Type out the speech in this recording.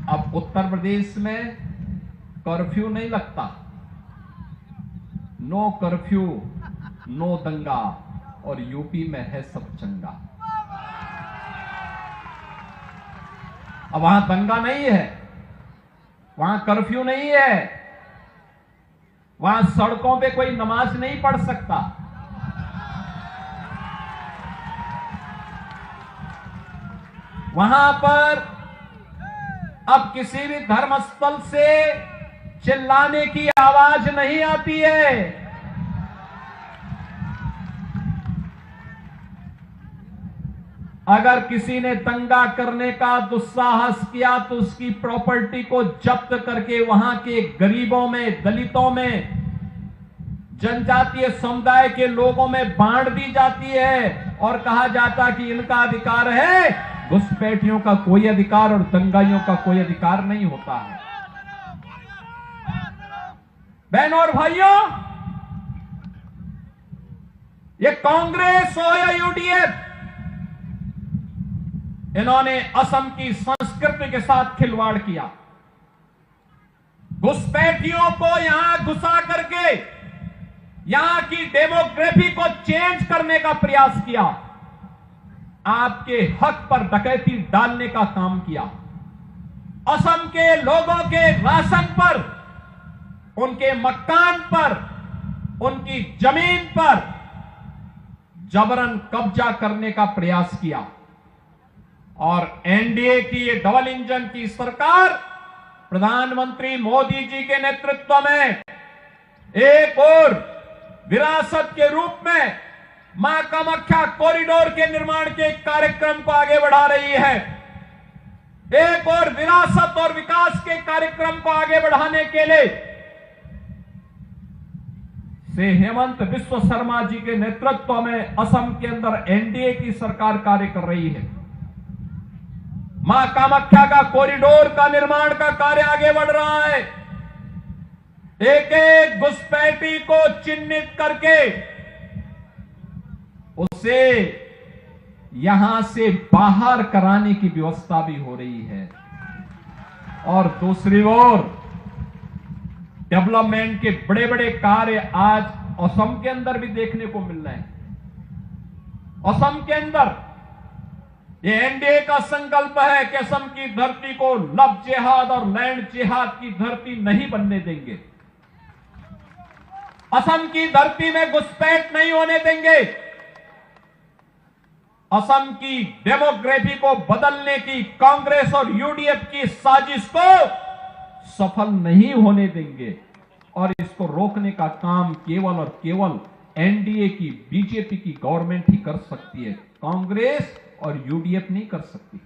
अब उत्तर प्रदेश में कर्फ्यू नहीं लगता, नो कर्फ्यू नो दंगा, और यूपी में है सब चंगा। अब वहां दंगा नहीं है, वहां कर्फ्यू नहीं है, वहां सड़कों पे कोई नमाज नहीं पढ़ सकता। वहां पर अब किसी भी धर्मस्थल से चिल्लाने की आवाज नहीं आती है। अगर किसी ने दंगा करने का दुस्साहस किया तो उसकी प्रॉपर्टी को जब्त करके वहां के गरीबों में, दलितों में, जनजातीय समुदाय के लोगों में बांट दी जाती है और कहा जाता कि इनका अधिकार है, घुसपैठियों का कोई अधिकार और दंगाइयों का कोई अधिकार नहीं होता है। बहनों और भाइयों, ये कांग्रेस हो या यूडीएफ, इन्होंने असम की संस्कृति के साथ खिलवाड़ किया। घुसपैठियों को यहां घुसा करके यहां की डेमोग्राफी को चेंज करने का प्रयास किया, आपके हक पर डकैती डालने का काम किया, असम के लोगों के राशन पर, उनके मकान पर, उनकी जमीन पर जबरन कब्जा करने का प्रयास किया। और एनडीए की ये डबल इंजन की सरकार प्रधानमंत्री मोदी जी के नेतृत्व में एक और विरासत के रूप में मां कामाख्या कॉरिडोर के निर्माण के कार्यक्रम को आगे बढ़ा रही है। एक और विरासत और विकास के कार्यक्रम को आगे बढ़ाने के लिए से हेमंत बिस्व शर्मा जी के नेतृत्व में असम के अंदर एनडीए की सरकार कार्य कर रही है। मां कामाख्या का कॉरिडोर का निर्माण का कार्य आगे बढ़ रहा है। एक एक घुसपैठी को चिन्हित करके उसे यहां से बाहर कराने की व्यवस्था भी हो रही है। और दूसरी ओर डेवलपमेंट के बड़े बड़े कार्य आज असम के अंदर भी देखने को मिल रहे हैं। असम के अंदर ये एनडीए का संकल्प है कि असम की धरती को लव जिहाद और लैंड जिहाद की धरती नहीं बनने देंगे। असम की धरती में घुसपैठ नहीं होने देंगे। असम की डेमोग्राफी को बदलने की कांग्रेस और यूडीएफ की साजिश को सफल नहीं होने देंगे। और इसको रोकने का काम केवल और केवल एनडीए की, बीजेपी की गवर्नमेंट ही कर सकती है, कांग्रेस और यूडीएफ नहीं कर सकती।